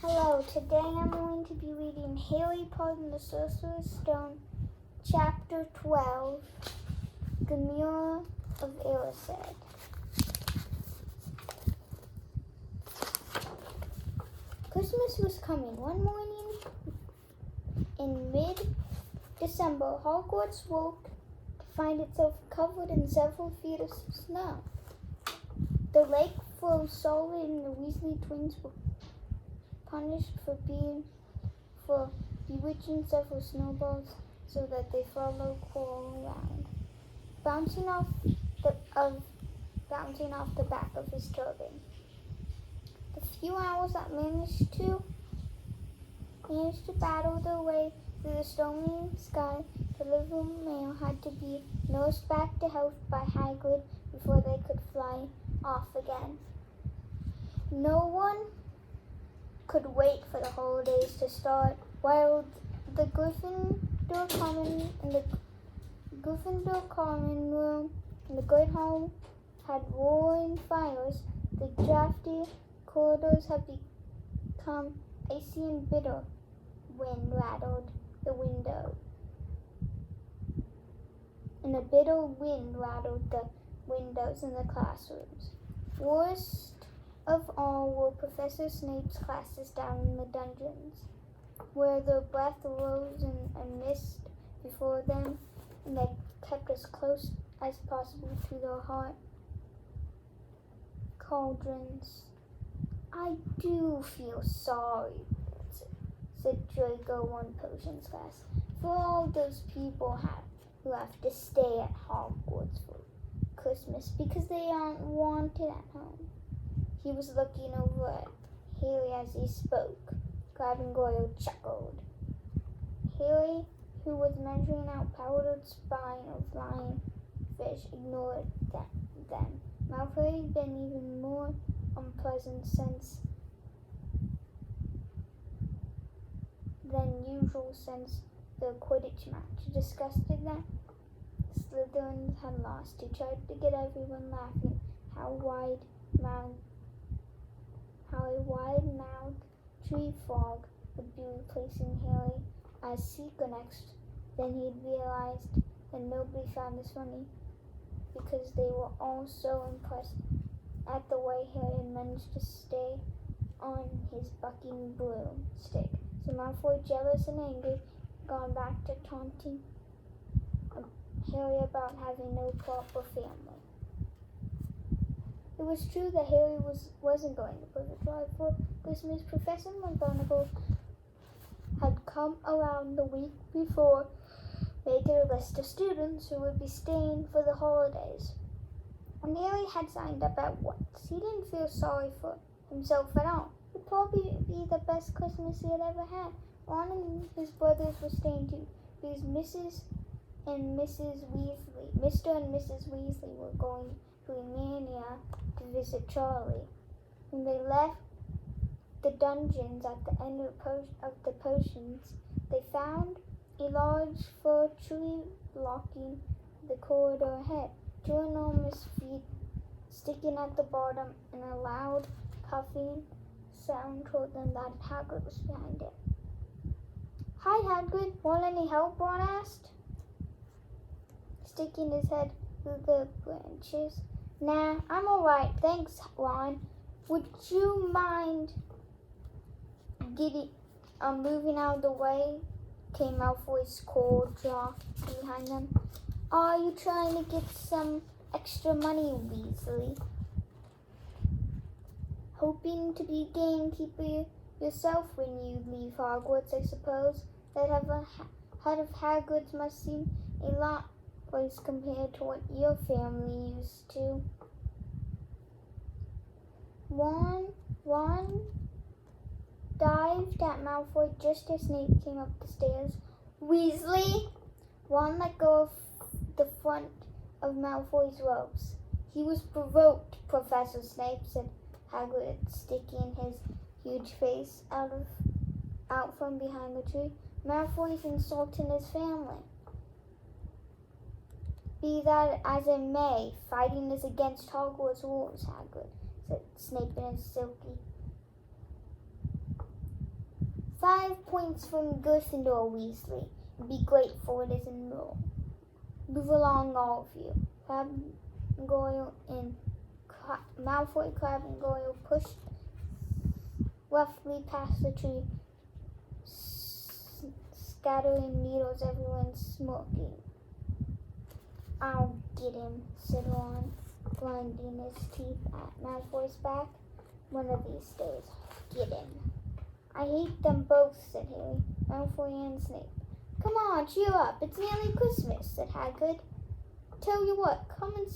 Hello, today I'm going to be reading Harry Potter and the Sorcerer's Stone, Chapter 12, The Mirror of Erised. Christmas was coming. One morning in mid-December, Hogwarts woke to find itself covered in several feet of snow. The lake froze solid and the Weasley twins were punished for bewitching several snowballs so that they followed Quirrell around, bouncing off the back of his turban. The few owls that managed to battle their way through the stormy sky to deliver mail had to be nursed back to health by Hagrid before they could fly off again. No one could wait for the holidays to start, while the Gryffindor common room in the Great Hall had roaring fires. The drafty corridors had become icy and bitter. Wind rattled the window, and a bitter wind rattled the windows in the classrooms. Worst of all were Professor Snape's classes down in the dungeons, where their breath rose in a mist before them, and they kept as close as possible to their heart cauldrons. "I do feel sorry," said Draco one potions class, "for all those people who have to stay at Hogwarts for Christmas because they aren't wanted at home." He was looking over at Harry as he spoke. Gryffindor chuckled. Harry, who was measuring out powdered spine of lionfish, ignored them. Malfoy had been even more unpleasant than usual since the Quidditch match disgusted them. Slytherins had lost. He tried to get everyone laughing. How a wide-mouthed tree frog would be replacing Harry as Seeker next. Then he realized that nobody found this funny because they were all so impressed at the way Harry had managed to stay on his bucking broomstick. So Malfoy, jealous and angry, gone back to taunting Harry about having no proper family. It was true that Harry wasn't going to Purgatory for Christmas. Professor McGonagall had come around the week before, making a list of students who would be staying for the holidays. And Harry had signed up at once. He didn't feel sorry for himself at all. It would probably be the best Christmas he had ever had. Ron and his brothers were staying too, because Mr. and Mrs. Weasley were going to Emania to visit Charlie. When they left the dungeons at the end of the potions, they found a large fir tree blocking the corridor ahead. Two enormous feet sticking at the bottom, and a loud puffing sound told them that Hagrid was behind it. "Hi, Hagrid. Want any help?" Ron asked, sticking his head through the branches. "Nah, I'm all right, thanks, Ron. Would you mind moving out of the way?" came Malfoy's cold jaw behind them. "Are you trying to get some extra money, Weasley? Hoping to be gamekeeper yourself when you leave Hogwarts, I suppose? That head of Hagrid's must seem a lot less compared to what your family used to." Ron dived at Malfoy just as Snape came up the stairs. "Weasley!" Ron let go of the front of Malfoy's robes. "He was provoked, Professor Snape," said Hagrid, sticking his huge face out from behind the tree. "Malfoy's insulting his family." "Be that as it may, fighting is against Hogwarts rules, Hagrid," said Snape in a silky 5 points from Gryffindor, Weasley. Be grateful it isn't more. Move along, all of you. Crab and Goyle and Malfoy, Crab and Goyle pushed roughly past the tree, scattering needles, everyone smirking. I'll get him, said Ron, grinding his teeth at Malfoy's back. One of these days, I'll get him. I hate them both, said Harry, Malfoy and Snape. Come on, cheer up, it's nearly Christmas, said Hagrid. Tell you what, come and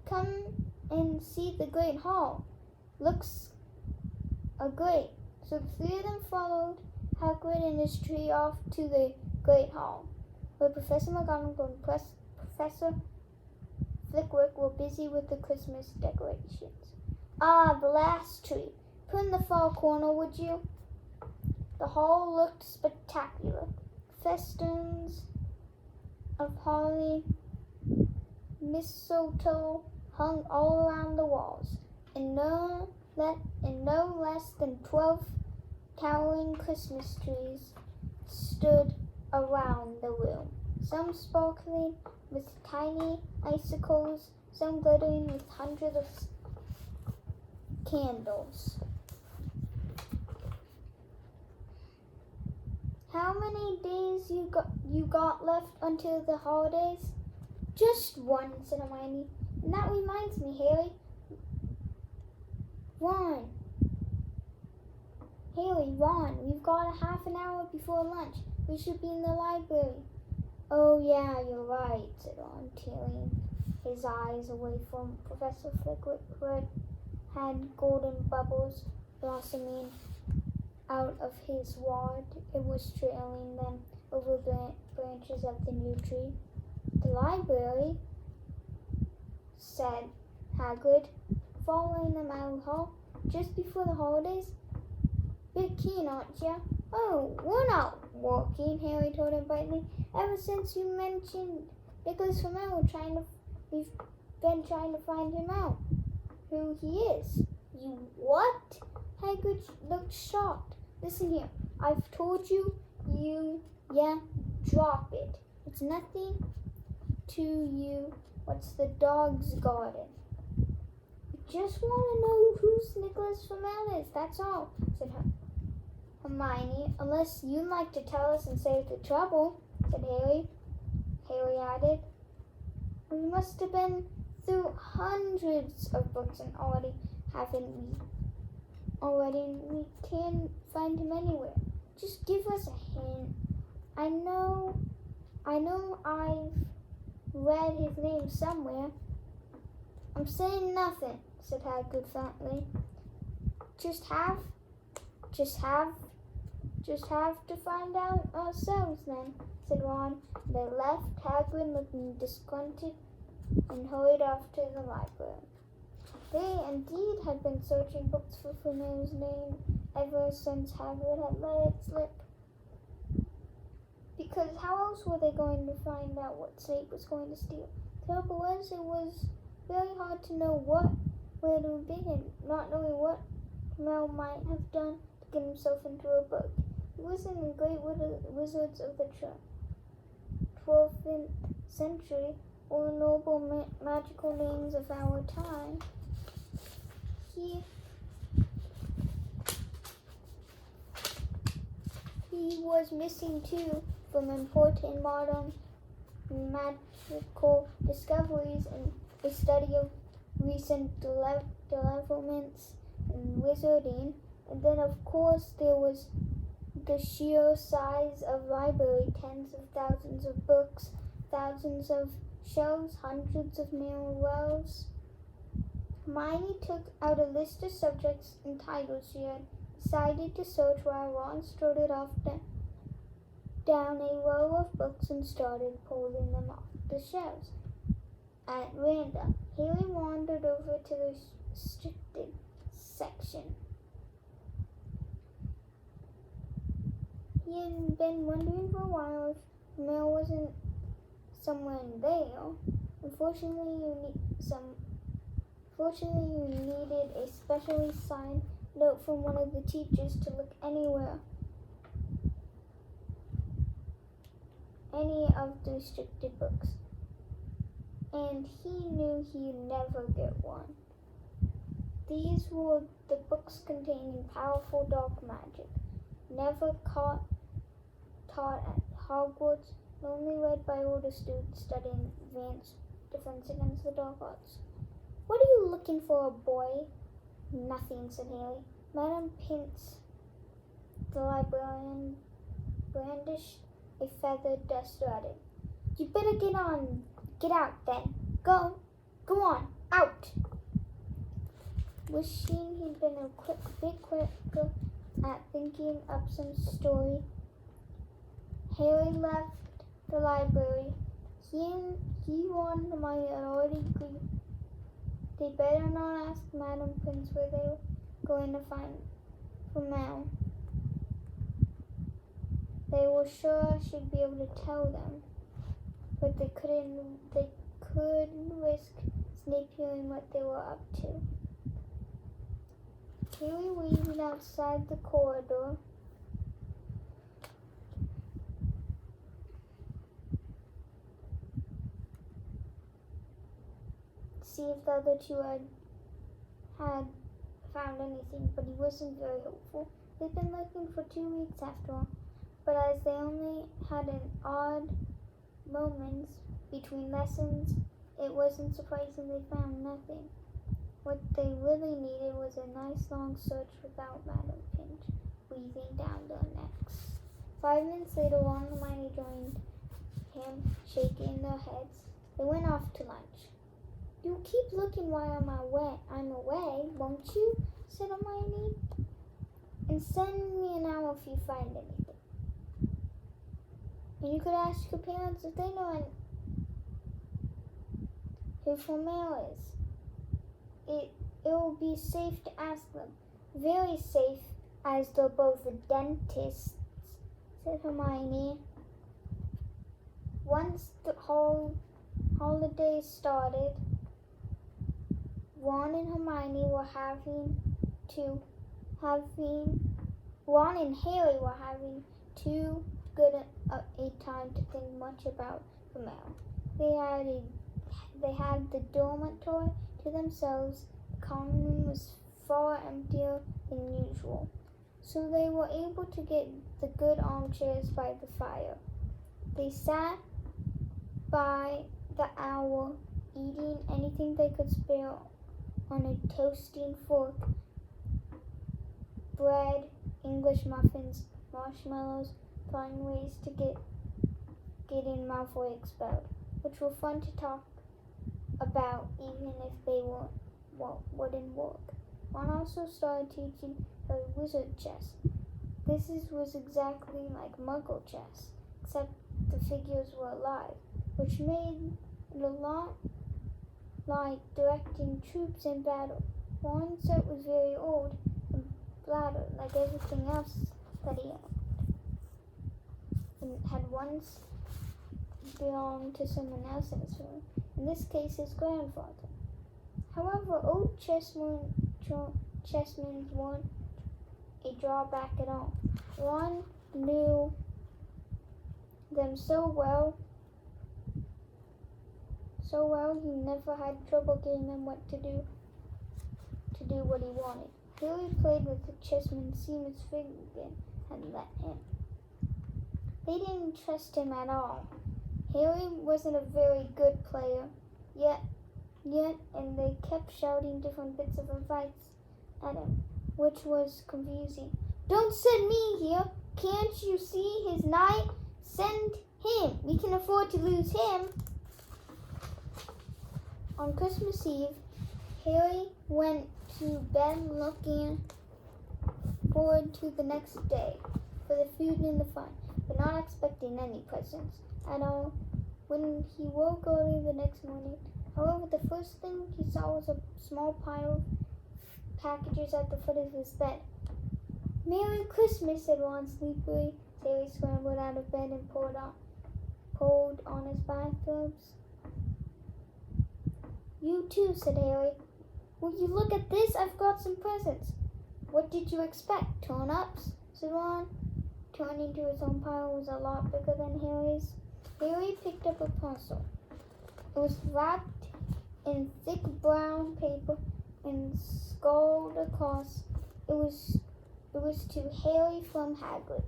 come and see the Great Hall. Looks great. So the three of them followed Hagrid and his tree off to the Great Hall, where Professor McGonagall and Professor Flitwick were busy with the Christmas decorations. Ah, the last tree. Put in the far corner, would you? The hall looked spectacular. Festoons of holly, mistletoe hung all around the walls, and no less than 12 towering Christmas trees stood around the room, some sparkling with tiny icicles, some glittering with hundreds of candles. How many days you got left until the holidays? Just one, said Hermione. And that reminds me, Harry. Ron, we've got a half an hour before lunch. We should be in the library. Oh yeah, you're right, said Ron, tearing his eyes away from Professor Flitwick, who had golden bubbles blossoming out of his wand. It was trailing them over branches of the new tree. The library, said Hagrid, following them out of the hall just before the holidays. Bit keen, aren't you? Oh, we're not working, Harry told him brightly. Ever since you mentioned Nicholas Flamel, we've been trying to find him out. Who he is. You what? Hagrid looked shocked. Listen here, I've told you, drop it. It's nothing to you. What's the dog's garden? Just want to know who's Nicholas Flamel is, that's all, said Hermione. Unless you'd like to tell us and save the trouble, said Harry. Harry added, we must have been through hundreds of books and already we can't find him anywhere. Just give us a hint. I know I've read his name somewhere. I'm saying nothing, said Hagrid flatly. Just have to find out ourselves then, said Ron. They left Hagrid looking disgruntled and hurried off to the library. They indeed had been searching books for Flamel's name ever since Hagrid had let it slip. Because how else were they going to find out what Snape was going to steal? The trouble was, it was very hard to know where to begin, not knowing what Flamel might have done to get himself into a book. He was in the great wizards of the 12th century, or noble magical names of our time. He was missing too from important modern magical discoveries and a study of recent developments in wizarding. And then of course there was the sheer size of library, tens of thousands of books, thousands of shelves, hundreds of narrow rows. Hermione took out a list of subjects and titles she had decided to search while Ron started off down a row of books and started pulling them off the shelves. At random, Harry wandered over to the restricted section. He had been wondering for a while if Mel wasn't somewhere in there. Unfortunately, you needed a specially signed note from one of the teachers to look anywhere, any of the restricted books, and he knew he'd never get one. These were the books containing powerful dark magic, never taught at Hogwarts, and only read by older students studying advanced defense against the dark arts. "What are you looking for, boy?" "Nothing," said Harry. Madame Pince, the librarian, brandished a feathered duster at him. "You better get out then. Go on, out!" Wishing he'd been a bit quicker at thinking up some story, Harry left the library. He warned Hermione had already agreed. They better not ask Madame Pince where they were going to find Mel. They were sure she'd be able to tell them, but they couldn't risk Snape hearing what they were up to. Harry waited outside the corridor. See if the other two had found anything, but he wasn't very hopeful. They'd been looking for 2 weeks after all, but as they only had an odd moments between lessons, it wasn't surprising they found nothing. What they really needed was a nice long search without Madame Pince breathing down their necks. 5 minutes later, Ron and Hermione joined him, shaking their heads. They went off to lunch. "You'll keep looking while I'm away, won't you?" said Hermione. "And send me an owl if you find anything. And you could ask your parents if they know who Flamel is. It'll be safe to ask them. Very safe, as they're both dentists," said Hermione. Once the holidays started, Ron and Hermione were Ron and Harry were having too good a time to think much about Flamel. They had the dormitory to themselves. The common room was far emptier than usual, so they were able to get the good armchairs by the fire. They sat by the hour, eating anything they could spare on a toasting fork: bread, English muffins, marshmallows, finding ways to get in Malfoy expelled, which were fun to talk about even if they wouldn't work. Ron also started teaching Harry wizard chess. This was exactly like Muggle chess, except the figures were alive, which made it a lot like directing troops in battle. Ron's set was very old and battered, like everything else that he owned, and had once belonged to someone else in his family, in this case his grandfather. However, old chessmen weren't a drawback at all. Ron knew them so well he never had trouble getting them to do what he wanted. Harry played with the chessmen Seamus Finnegan had let him. They didn't trust him at all. Harry wasn't a very good player yet, and they kept shouting different bits of advice at him, which was confusing. "Don't send me here! Can't you see his knight? Send him! We can afford to lose him!" On Christmas Eve, Harry went to bed looking forward to the next day for the food and the fun, but not expecting any presents at all. When he woke early the next morning, however, the first thing he saw was a small pile of packages at the foot of his bed. "Merry Christmas," said Ron sleepily. Harry scrambled out of bed and pulled on his bathrobes. "You too," said Harry. "Will you look at this? I've got some presents." What did you expect? Turnips? Said Ron. Turning to his own pile was a lot bigger than Harry's. Harry picked up a parcel. It was wrapped in thick brown paper and scrawled across. It was to Harry from Hagrid.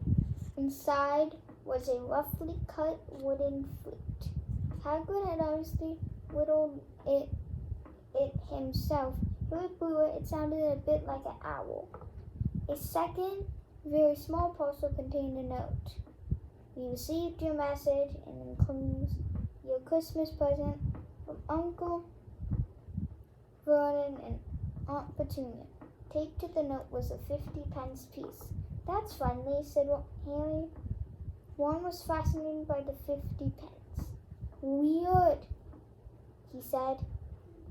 Inside was a roughly cut wooden flute. Hagrid had obviously whittled it himself. Harry blew it. It sounded a bit like an owl. A second, very small parcel contained a note. We received your message and includes your Christmas present from Uncle Vernon and Aunt Petunia. Taped to the note was a 50-pence piece. That's friendly, said Harry. Ron was fascinated by the 50 pence. Weird, he said.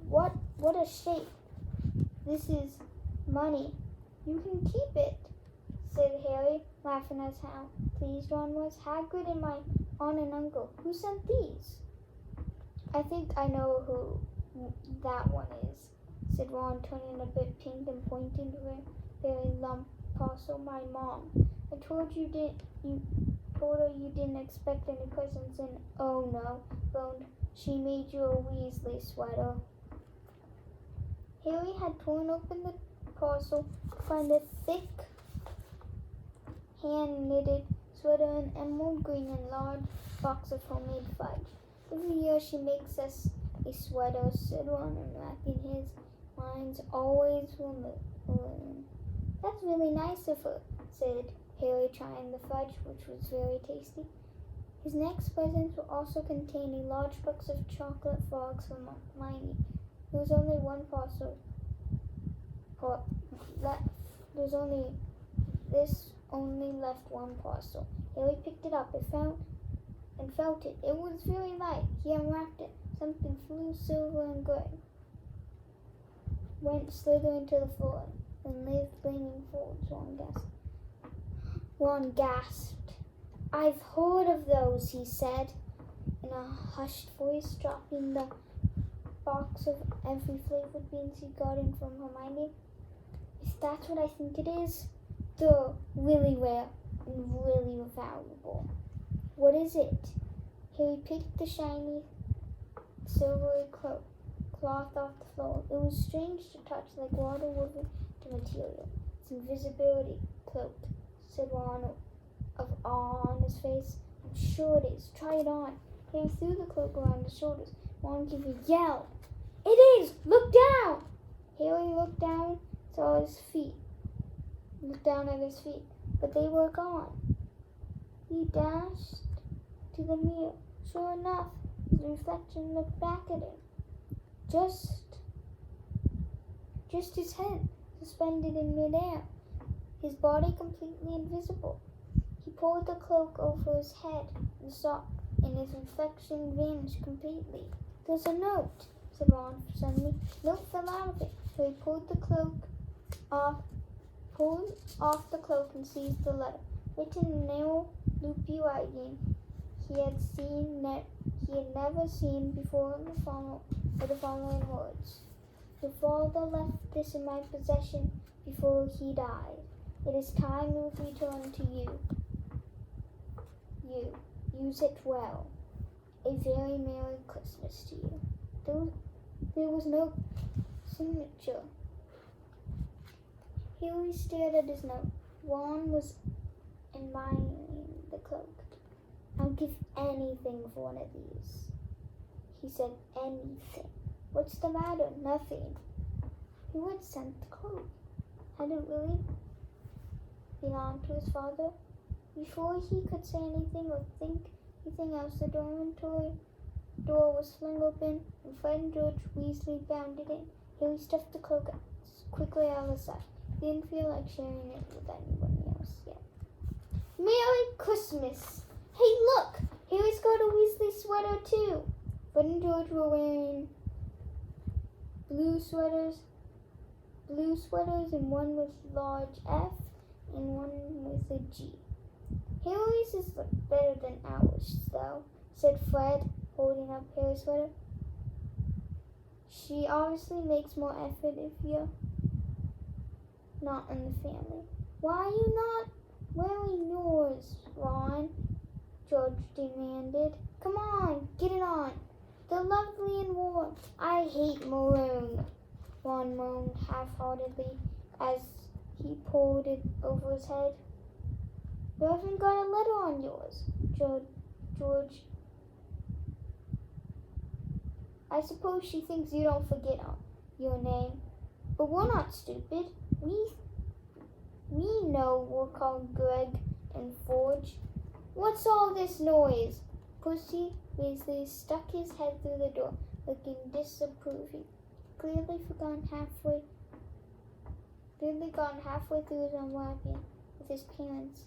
What a shape. This is money. You can keep it, said Harry, laughing at how pleased Ron was. Hagrid and my aunt and uncle. Who sent these? I think I know who that one is, said Ron, turning a bit pink and pointing to a very lump parcel. My mom. I told her you didn't expect any presents, and oh no, groaned. She made you a Weasley sweater. Harry had torn open the parcel to find a thick, hand-knitted sweater in emerald green and large box of homemade fudge. Every year she makes us a sweater, said Ron, unwrapping his. Mine's always balloon. That's really nice of her, said Harry, trying the fudge, which was very tasty. His next presents will also contain a large box of chocolate frogs from Hermione. There was only one parcel left. Only left one parcel. Harry picked it up and felt it. It was very light. He unwrapped it. Something blue, silver, and gray went slithering to the floor and lived leaning forwards. Ron gasped. I've heard of those, he said in a hushed voice, dropping the box of every flavored beans he got in from Hermione. If that's what I think it is, they're really rare and really valuable. What is it? Harry picked the shiny silvery cloth off the floor. It was strange to touch, like water woven to material. It's invisibility cloak, said Ron, of awe on his face. I'm sure it is. Try it on. Harry threw the cloak around his shoulders. Ron gave a yell. It is! Look down! Harry looked down, looked down at his feet, but they were gone. He dashed to the mirror. Sure enough, his reflection looked back at him. Just his head, suspended in midair, his body completely invisible. He pulled the cloak over his head and his reflection vanished completely. There's a note, said Ron suddenly. Note fell out of it. So he pulled off the cloak and seized the letter. Written in narrow, loopy writing he had never seen before the following words. Your father left this in my possession before he died. It is time it would return to you. Use it well. A very Merry Christmas to you. There was no signature. Harry stared at his note. Ron was admiring the cloak. I'll give anything for one of these. He said, anything. What's the matter? Nothing. Who had sent the cloak? Had it really belonged to his father? Before he could say anything or think anything else, the dormitory door was flung open and Fred and George Weasley bounded in. Harry stuffed the cloak quickly out of his sack. He didn't feel like sharing it with anyone else yet. Merry Christmas! Hey, look! Harry's got a Weasley sweater too. Fred and George were wearing blue sweaters, and one with large F and one with a G. Harry's is better than ours, though, said Fred, holding up Harry's sweater. She obviously makes more effort if you're not in the family. Why are you not wearing yours, Ron? George demanded. Come on, get it on. They're lovely and warm. I hate maroon, Ron moaned half-heartedly as he pulled it over his head. You haven't got a letter on yours, George. I suppose she thinks you don't forget your name. But we're not stupid. We know we're called Greg and Forge. What's all this noise? Percy Weasley stuck his head through the door, looking disapproving. Clearly gone halfway through his unwrapping with his parents'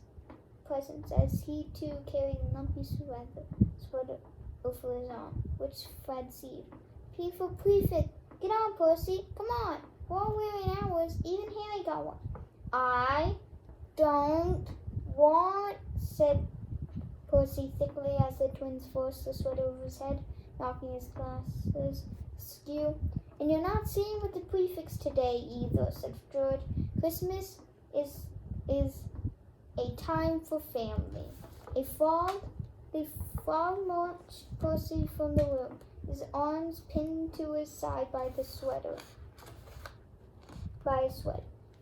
presents, as he too carried a lumpy sweater over his arm, which Fred seized. P for prefect. Get on, Percy. Come on. We're all wearing ours. Even Harry got one. I don't want, said Percy thickly as the twins forced the sweater over his head, knocking his glasses askew. And you're not sitting with the prefects today either, said George. Christmas is a time for family. The frog marched Percy from the room, his arms pinned to his side by his sweater.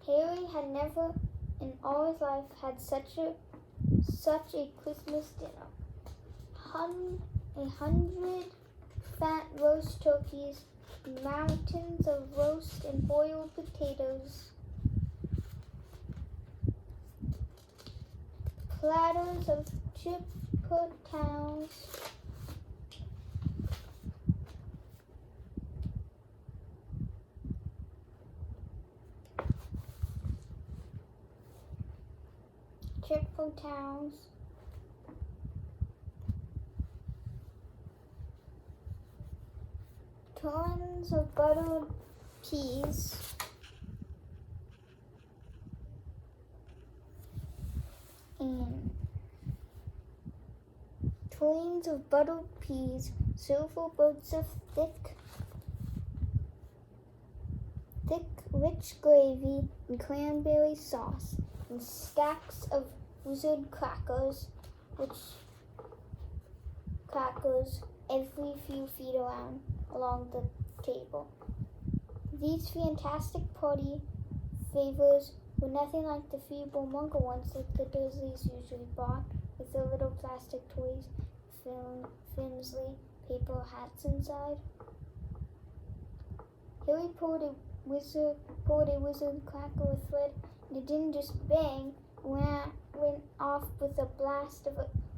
Harry had never in all his life had such a Christmas dinner. 100 fat roast turkeys, mountains of roast and boiled potatoes, platters of chipotales, tons of buttered peas, silver boats of thick, rich gravy and cranberry sauce, and stacks of wizard crackers every few feet along the table. These fantastic party favors were nothing like the feeble Muggle ones that the Dursleys usually brought, with their little plastic toys, flimsy paper hats inside. Harry pulled a wizard cracker with Fred, and it didn't just bang, went off with a blast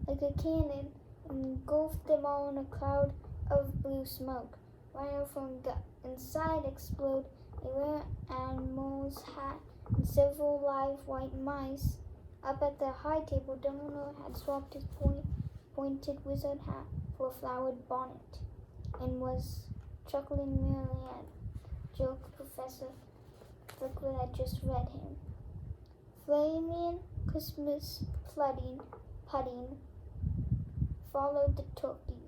like a cannon, and engulfed them all in a cloud of blue smoke. Right from the inside exploded a rare animal's hat and several live white mice. Up at the high table, Dumbledore had swapped his pointed wizard hat for a flowered bonnet, and was chuckling merrily at a joke Professor Flitwick had just read him. Flaming Christmas pudding followed the turkey.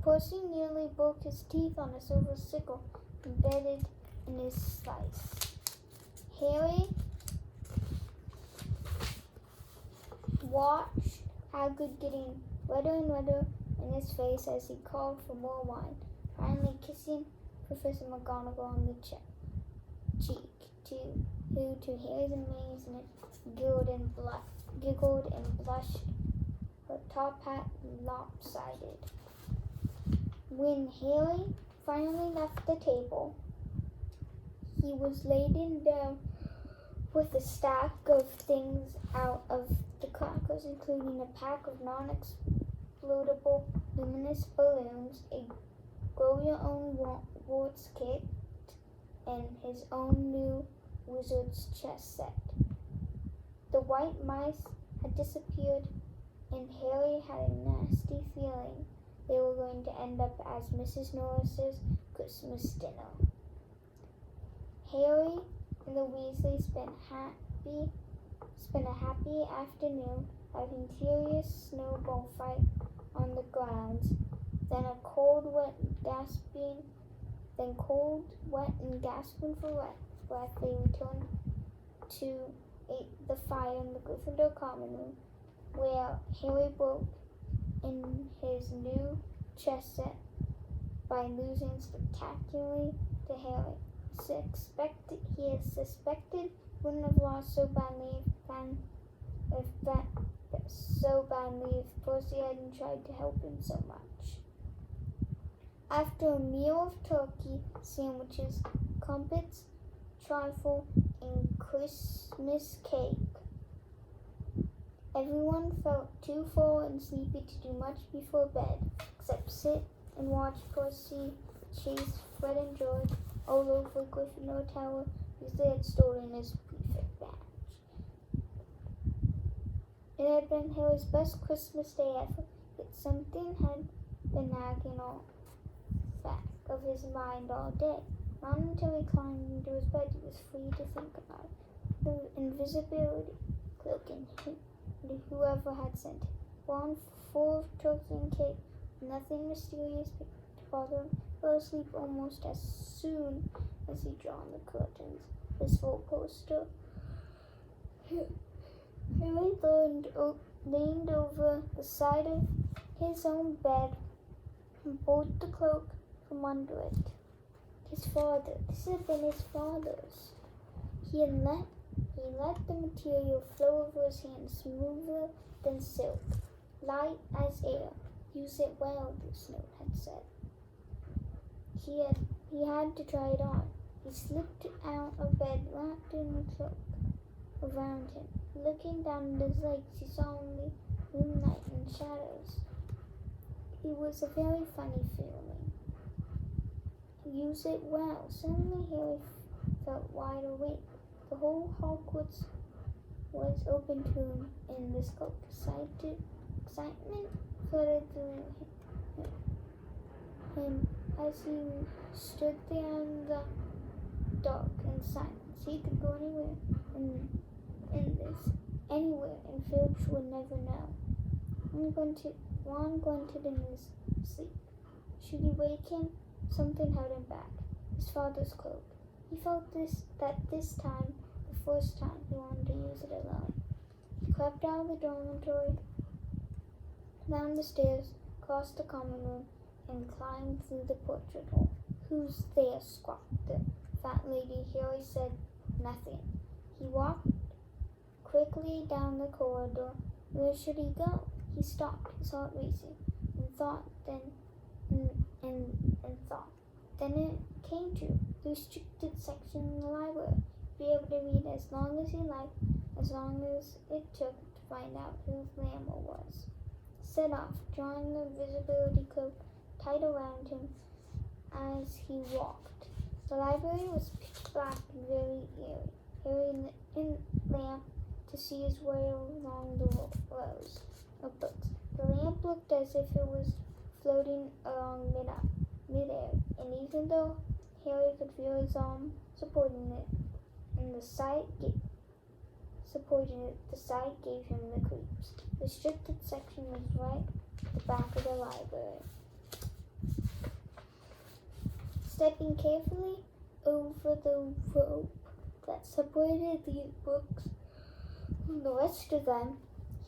Percy nearly broke his teeth on a silver sickle embedded in his slice. Harry watched Hagrid getting redder and redder in his face as he called for more wine, finally kissing Professor McGonagall on the cheek, who, to Harry's amazement, giggled and blushed, her top hat lopsided. When Harry finally left the table, he was laden down with a stack of things out of the crackers, including a pack of non-explodable luminous balloons, a grow-your-own warts kit, and his own new wizard's chess set. The white mice had disappeared, and Harry had a nasty feeling they were going to end up as Mrs. Norris's Christmas dinner. Harry and the Weasleys spent a happy afternoon having furious snowball fight on the grounds, then cold, wet, and gasping for breath, they returned to the fire in the Gryffindor common room, where Harry broke in his new chess set by losing spectacularly to Harry. He had suspected he wouldn't have lost so badly if Percy hadn't tried to help him so much. After a meal of turkey, sandwiches, crumpets, trifle, and Christmas cake, everyone felt too full and sleepy to do much before bed, except sit and watch Percy chase Fred and George all over Gryffindor Tower because they had stolen his prefect badge. It had been Harry's best Christmas day ever, yet something had been nagging on the back of his mind all day. Not until he climbed into his bed he was free to think about it. The invisibility cloak and whoever had sent it. One full of turkey and cake, nothing mysterious to bother him. Fell asleep almost as soon as he'd drawn the curtains. His full poster. Harry leaned over the side of his own bed and pulled the cloak from under it. His father. This had been his father's. He let the material flow over his hands, smoother than silk, light as air. Use it well, this note had said. He had to try it on. He slipped out of bed, wrapped in the cloak around him. Looking down at his legs, he saw only moonlight and shadows. It was a very funny feeling. Use it well. Suddenly Harry felt wide awake. The whole Hogwarts was open to him in this cloak. Excitement flooded through him as he stood there in the dark and silence. He could go anywhere, and Filch would never know. Ron grunted in his sleep. Should he wake him? Something held him back. His father's cloak. He felt that this time, the first time, he wanted to use it alone. He crept out of the dormitory, down the stairs, crossed the common room, and climbed through the portrait hole. Who's there? Squawked the fat lady. Harry said nothing. He walked quickly down the corridor. Where should he go? He stopped, his heart racing, and thought. Then it came to the restricted section in the library. Be able to read as long as he liked, as long as it took to find out who Lammer was. Set off, drawing the invisibility cloak tight around him as he walked. The library was pitch black and very eerie. Harry lit the lamp to see his way along the rows of books. The lamp looked as if it was floating along mid-air, and even though Harry could feel his arm supporting it, the sight gave him the creeps. The restricted section was right at the back of the library. Stepping carefully over the rope that separated these books from the rest of them,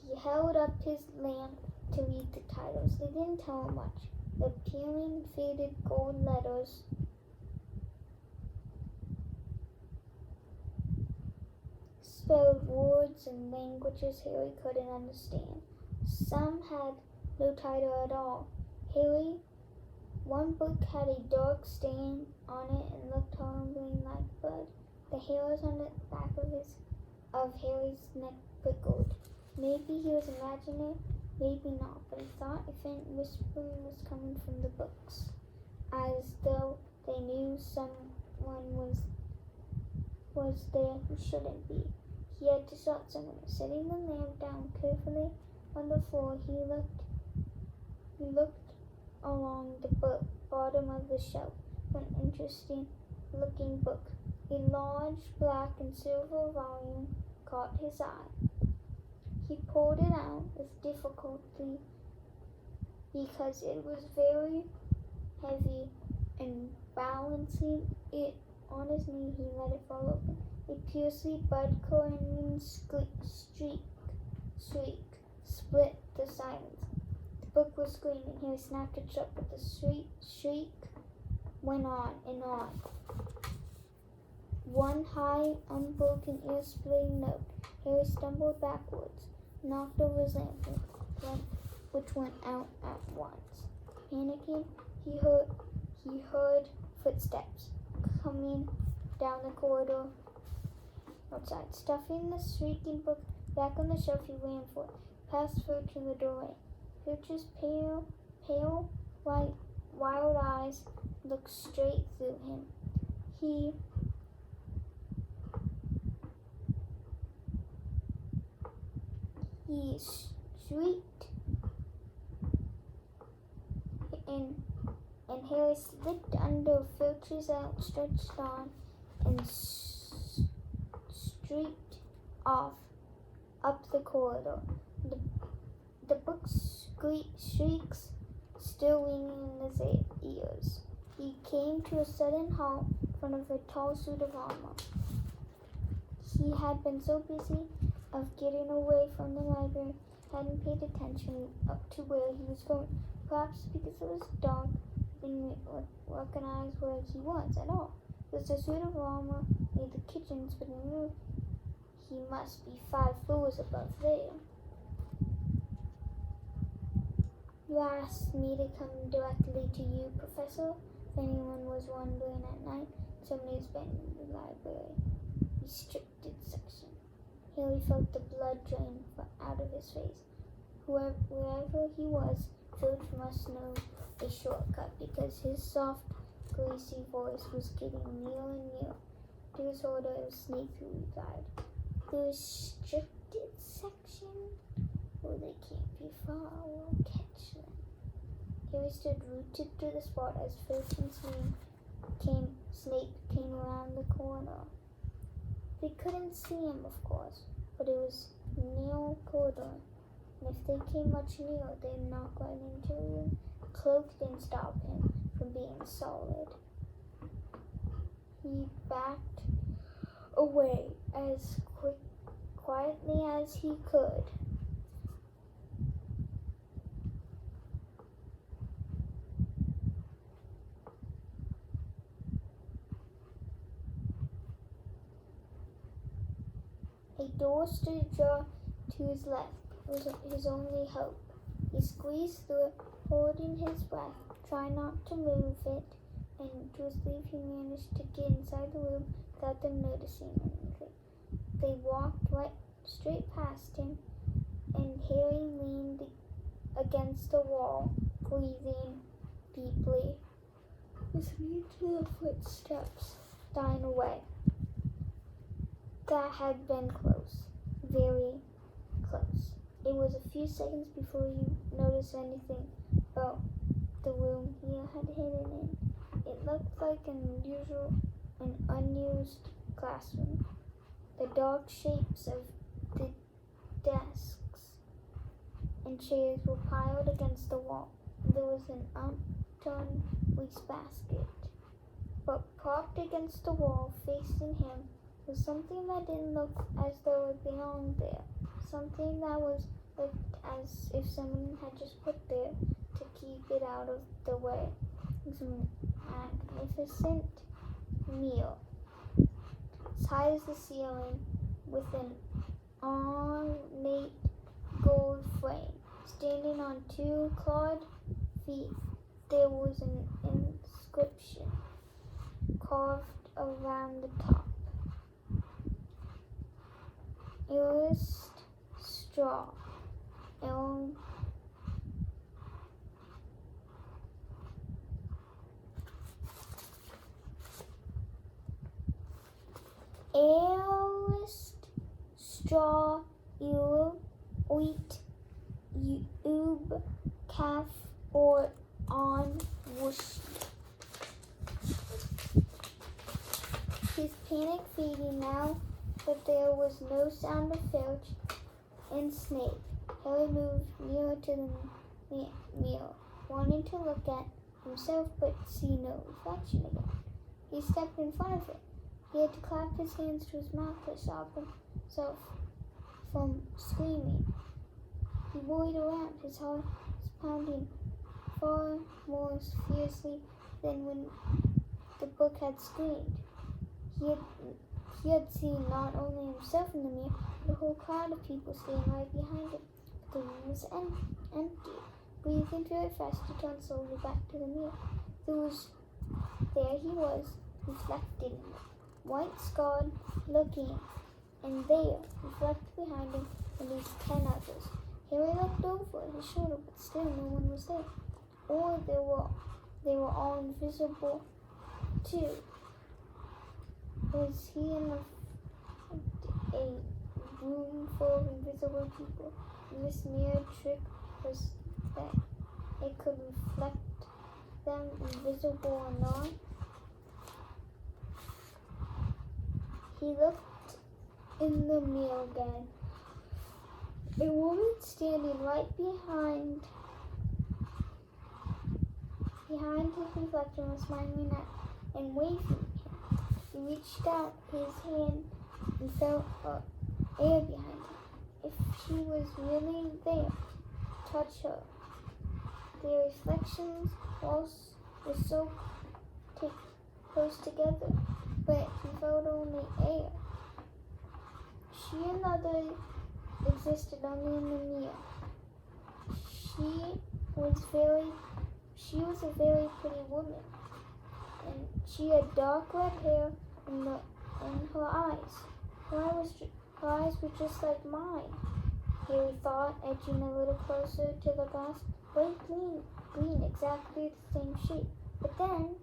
he held up his lamp to read the titles. They didn't tell him much. The peeling, faded gold letters spelled words and languages Harry couldn't understand. Some had no title at all. One book had a dark stain on it and looked horribly like blood. The hairs on the back of Harry's neck prickled. Maybe he was imagining it, maybe not, but he thought a faint whispering was coming from the books, as though they knew someone was there who shouldn't be. He had to start somewhere. Setting the lamp down carefully on the floor, he looked along the bottom of the shelf for an interesting-looking book. A large black and silver volume caught his eye. He pulled it out with difficulty because it was very heavy, and balancing it on his knee, he let it fall open. A piercing, blood-curdling shriek split the silence. The book was screaming. Harry snapped it shut, but the shriek went on and on. One high, unbroken, ear-splitting note. Harry stumbled backwards, knocked over his lamp, which went out at once. Panicking, he heard footsteps coming down the corridor outside. Stuffing the shrieking book back on the shelf, he ran for it, past Filch in the doorway. Filch's pale, wild eyes looked straight through him. He shrieked, and Harry slipped under Filch's outstretched arm and streaked off up the corridor. The book's shrieks still ringing in his ears. He came to a sudden halt in front of a tall suit of armor. He had been so busy of getting away from the library, hadn't paid attention up to where he was going. Perhaps because it was dark, he didn't recognize where he was at all. It was a suit of armor near the kitchens, but he knew he must be 5 floors above there. You asked me to come directly to you, Professor. If anyone was wondering at night, somebody's been in the library. Restricted section. Harry felt the blood drain out of his face. Wherever he was, Filch must know a shortcut, because his soft, greasy voice was getting nearer and nearer. To his order, it was Snape who replied. The restricted section? Oh, they can't be far. We'll catch them. Harry stood rooted to the spot as Filch and Snape came around the corner. They couldn't see him, of course, but it was a narrow corridor, and if they came much nearer, they'd knock right into him. Cloak didn't stop him from being solid. He backed away as quietly as he could. A door stood ajar to his left. It was his only hope. He squeezed through it, holding his breath, trying not to move it, and to his relief he managed to get inside the room without them noticing anything. They walked straight past him, and Harry leaned against the wall, breathing deeply, listening to the footsteps dying away. That had been close, very close. It was a few seconds before he noticed anything about the room he had hidden in. It looked like an unused classroom. The dark shapes of the desks and chairs were piled against the wall. There was an unturned wastebasket, but propped against the wall, facing him, was something that didn't look as though it belonged there. Something that looked as if someone had just put there to keep it out of the way. It was a magnificent meal, as high as the ceiling, with an ornate gold frame. Standing on 2 clawed feet, there was an inscription carved around the top. Earest straw. Earest straw, wheat, calf, or on whoosh. His panic fading now that there was no sound of Filch and Snape. Harry moved nearer to the mirror, wanting to look at himself but see no reflection again. he stepped in front of it. He had to clap his hands to his mouth to stop himself from screaming. He whirled around, his heart pounding far more fiercely than when the book had screamed. He had seen not only himself in the mirror, but a whole crowd of people standing right behind him. But the room was empty. Breathing very fast, he turned slowly back to the mirror. There he was, reflected in it, white scarred looking, and there, reflected behind him, at least 10 others. Harry looked over his shoulder, but still no one was there. Or they were all invisible too. Was he in a room full of invisible people? And this mirror trick was that it could reflect them invisible or not. He looked in the mirror again. A woman standing right behind his reflection was smiling at and waving at him. He reached out his hand and felt air behind him. If she was really there, touch her. Their reflections were so close together, but he felt only air. She and others existed only in the mirror. She was a very pretty woman, and she had dark red hair and her eyes. Her eyes were just like mine, Harry thought, edging a little closer to the glass. Bright green, exactly the same shape. But then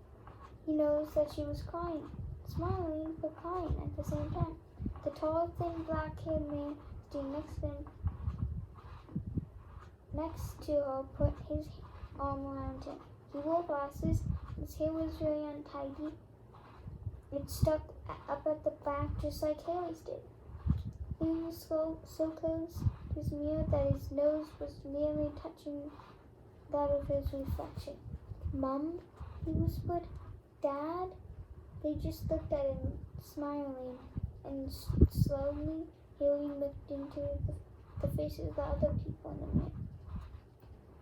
he noticed that she was crying, smiling but crying at the same time. The tall, thin, black-haired man standing next to her put his arm around him. He wore glasses. His hair was very untidy. It stuck up at the back just like Harry's did. He was so close to his mirror that his nose was nearly touching that of his reflection. "Mum," he whispered. "Dad?" They just looked at him, smiling, and slowly Harry looked into the faces of the other people in the mirror.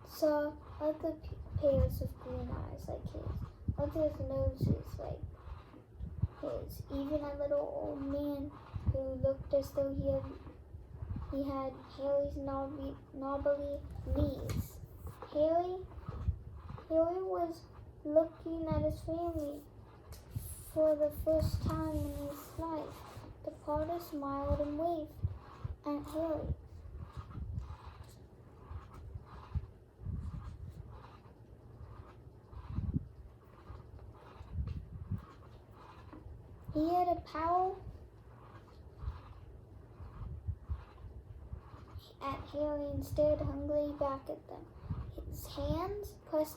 Saw other pairs of green eyes like his, others' noses like his, even a little old man who looked as though he had Harry's knobbly knees. Harry was looking at his family for the first time in his life. The Potter smiled and waved at Harry. He had a power at Harry and stared hungrily back at them. His hands pressed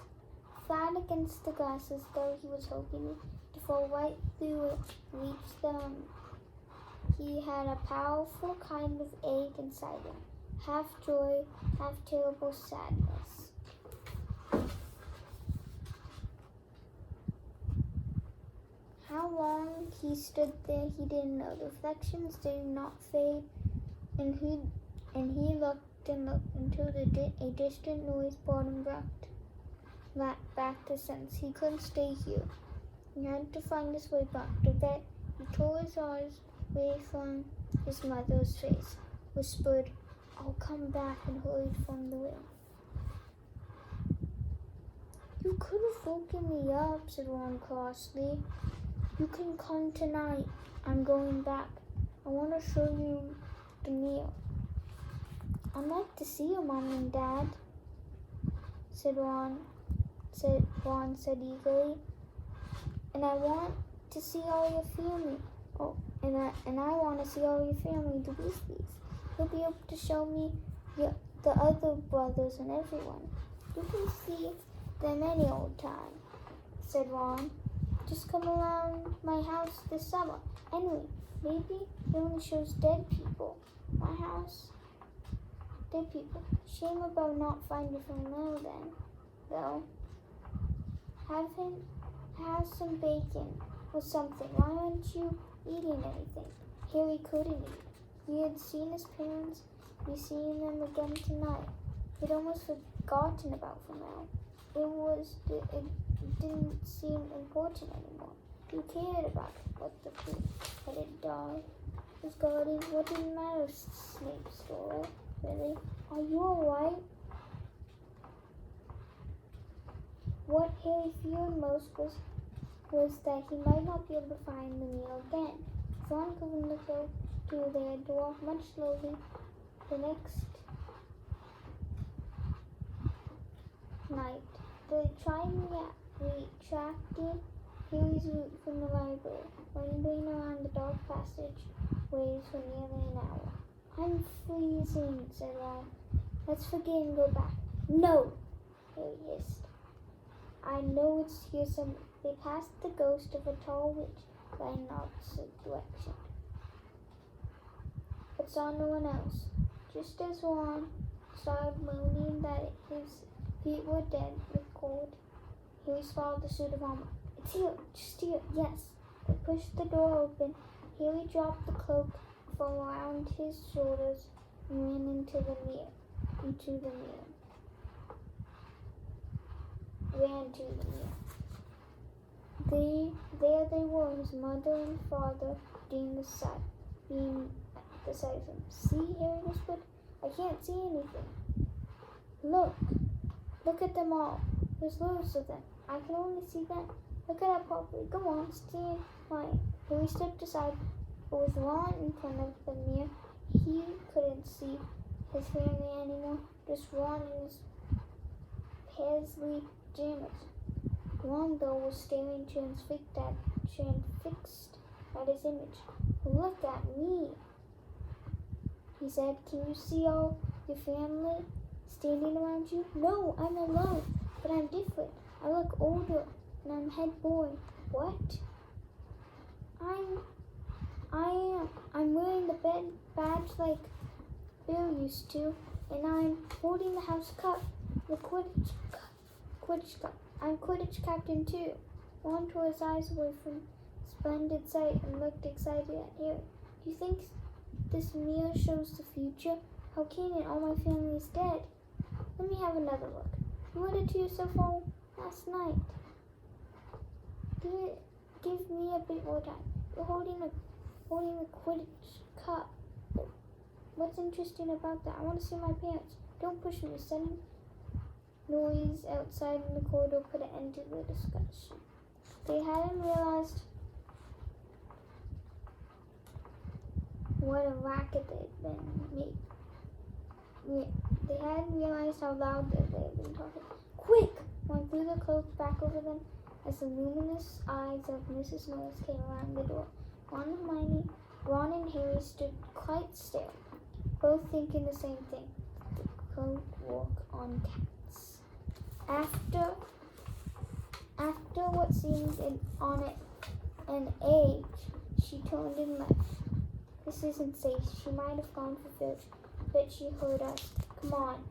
flat against the glass as though he was hoping to fall right through it and reach them. He had a powerful kind of ache inside him, half joy, half terrible sadness. How long he stood there, he didn't know. The reflections did not fade, and he looked and looked until a distant noise brought him back to sense. He couldn't stay here. He had to find his way back to bed. He tore his eyes away from his mother's face, whispered, "I'll come back," and hurried from the room. "You could have woken me up," said Ron crossly. "You can come tonight. I'm going back. I want to show you the meal." "I'd like to see your Mom and Dad," Ron said eagerly. "And I want to see all your family. Oh, and I want to see all your family, the Weasleys. You'll be able to show me the other brothers and everyone. You can see them any old time," said Ron. "Just come around my house this summer. Anyway, maybe it only shows dead people. My house, dead people. Shame about not finding from there then, though. Have some bacon or something. Why aren't you eating anything? Harry couldn't eat. He had seen his parents. He's seeing them again tonight. He'd almost forgotten about them now. It didn't seem important anymore. He cared about what the three-headed dog was guarding. What didn't matter, Snape stole it. Really? Are you alright? What Harry feared most was that he might not be able to find the meal again. Ron opened the door to their door much slowly. The next night, they retracted Harry's route from the library, wandering around the dark passageways for nearly an hour. I'm freezing, said Ron. Let's forget and go back. No, Harry hissed. I know it's here somewhere. They passed the ghost of a tall witch by an opposite direction, but saw no one else. Just as Ron started moaning that his feet were dead with cold, Harry swallowed the suit of armor. It's here, just here, yes. They pushed the door open. Harry dropped the cloak from around his shoulders and ran into the mirror. There they were, his mother and father being beside him. See, Harry whispered. I can't see anything. Look at them all. There's loads of them. I can only see them. Look at it properly. Come on, stand quiet. Harry stepped aside, but with Ron in front of the mirror, he couldn't see his family anymore. Just Ron and his paisley pajamas. Ron, though, was staring transfixed at his image. Look at me, he said. Can you see all your family standing around you? No, I'm alone, but I'm different. I look older, and I'm head boy. What? I'm wearing the badge like Bill used to, and I'm holding the house cup, the Quidditch cup. I'm Quidditch captain too. Ron tore his eyes away from splendid sight and looked excited at Harry. Do you think this mirror shows the future? How can it? All my family is dead. Let me have another look. You ordered to yourself all last night. Give me a bit more time. You're holding a Quidditch cup. What's interesting about that? I want to see my parents. Don't push me. Sudden noise outside in the corridor put an end to the discussion. They hadn't realized what a racket they'd been made. They hadn't realized how loud they had been talking. Quick! Ron threw the cloak back over them as the luminous eyes of Mrs. Norris came around the door. Ron and Harry stood quite still, both thinking the same thing. The cloak walk on cats. After what seemed an age, she turned and left. This isn't safe. She might have gone for Filch, but she heard us. Come on.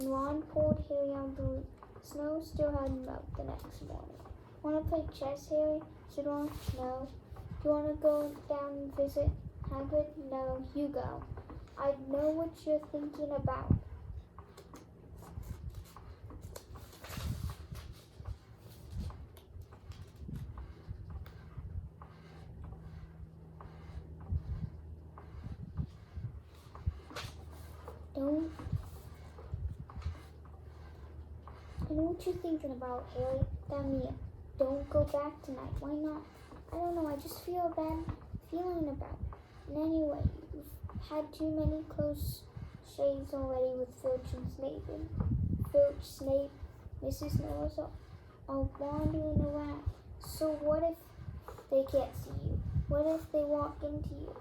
And Ron pulled Harry out of the room. Snow still hadn't melted the next morning. Want to play chess, Harry? Said Ron. No. Do you want to go down and visit Hagrid? No, you go. I know what you're thinking about. I know what you're thinking about, Harry. Damn you. Don't go back tonight. Why not? I don't know. I just feel a bad feeling about it. And anyway, you've had too many close shaves already with Filch and Snape. And Filch, Snape, Mrs. Norris are wandering around. So what if they can't see you? What if they walk into you?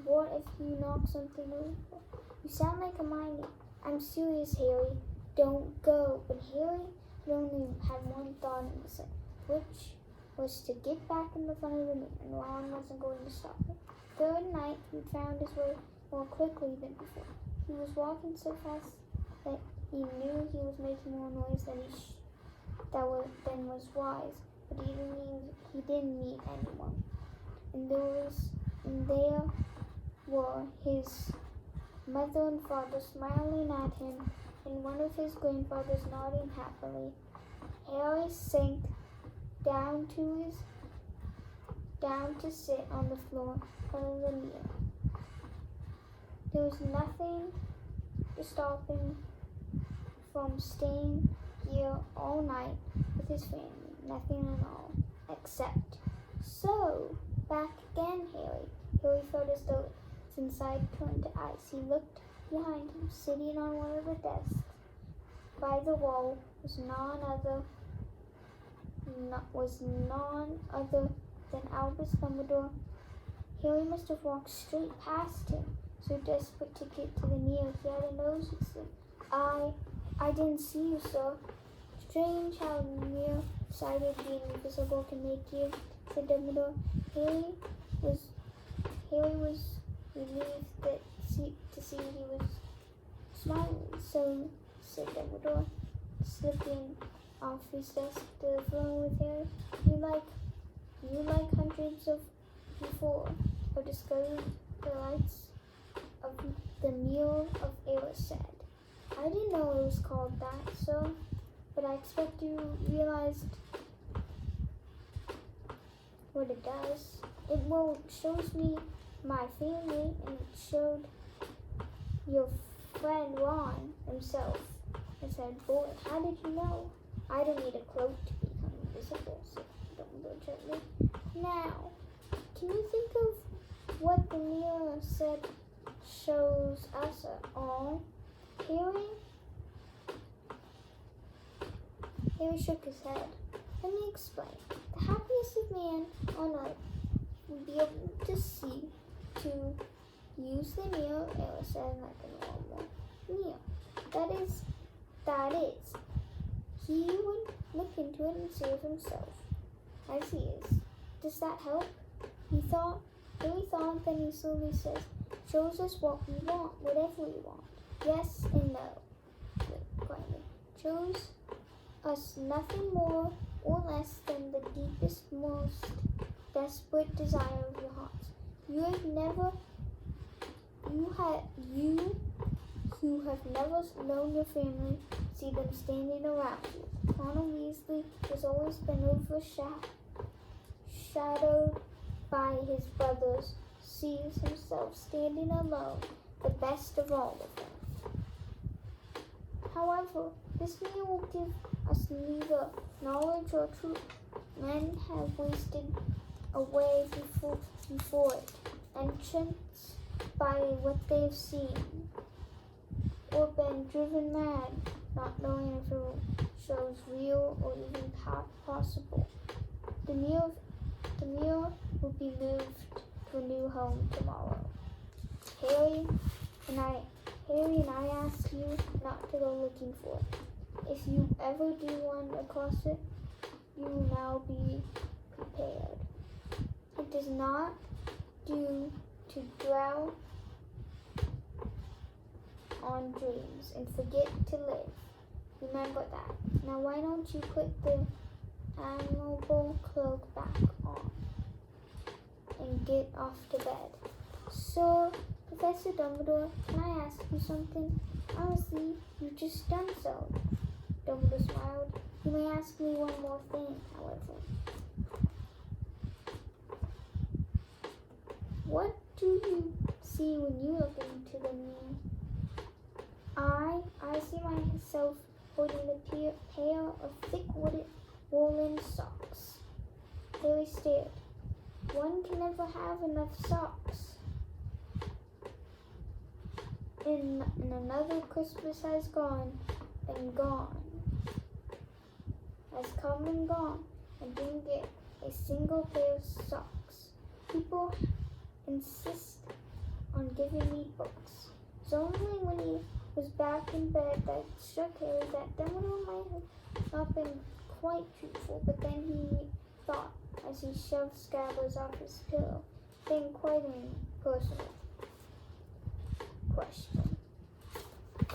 What if you knock something over? You sound like a minor. I'm serious, Harry. Don't go. But Harry had only had one thought in his head, which was to get back in the front of the room, and Ron wasn't going to stop him. Third night, he found his way more quickly than before. He was walking so fast that he knew he was making more noise than was wise. but he didn't meet anyone. And there were his mother and father smiling at him, and one of his grandfathers nodding happily. Harry sank down to sit on the floor in front of the mirror. There was nothing to stop him from staying here all night with his family. Nothing at all. Except, so, back again, Harry. Harry felt as though his inside turned to ice. He looked behind him, sitting on one of the desks by the wall was none other than Albus Dumbledore. Harry must have walked straight past him, so desperate to get to the mirror he hadn't noticed him. I didn't see you, sir. Strange how near-sighted being invisible can make you, said Dumbledore. Harry was relieved to see he was smiling. So, said Dumbledore, slipping off his desk to the floor with Harry. You like hundreds of before have discovered the lights of the Mirror of Erised. I didn't know it was called that, sir, but I expect you realized what it does. It shows me my family, and it showed your friend Ron himself. I said, boy, how did you know? I don't need a cloak to become invisible, said Dumbledore gently. Now, can you think of what the mirror said shows us all? Harry shook his head. Let me explain. The happiest of man on earth would be able to use the mirror Erised like a normal mirror. That is, he would look into it and see it himself, as he is. Does that help? Harry thought, then he slowly says, shows us what we want, whatever we want. Yes and no, quietly. Shows us nothing more or less than the deepest, most desperate desire of your hearts. You who have never known your family, see them standing around you. Ronald Weasley has always been overshadowed by his brothers, sees himself standing alone, the best of all of them. However, this mirror will give us neither knowledge or truth. Men have wasted away before it, entranced by what they've seen, or been driven mad, not knowing if it shows real or even possible. The mirror will be moved to a new home tomorrow. Harry and I ask you not to go looking for it. If you ever do run across it, you will now be prepared. It does not do to dwell on dreams and forget to live. Remember that. Now why don't you put the admirable cloak back on and get off to bed? Sir, Professor Dumbledore, can I ask you something? Honestly, you've just done so. Dumbledore smiled. You may ask me one more thing, however. What do you see when you look into the mirror? I see myself holding a pair of thick woolen socks. Harry stared. One can never have enough socks. And another Christmas has come and gone. I didn't get a single pair of socks. People insist on giving me books. It's only when he was back in bed that it struck Harry that Dumbledore might have not been quite truthful, but then he thought, as he shoved Scabbers off his pillow, then quite a personal question.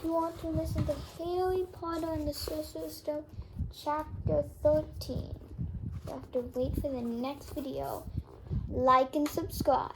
You want to listen to Harry Potter and the Sorcerer's Stone, Chapter 13. You have to wait for the next video. Like and subscribe.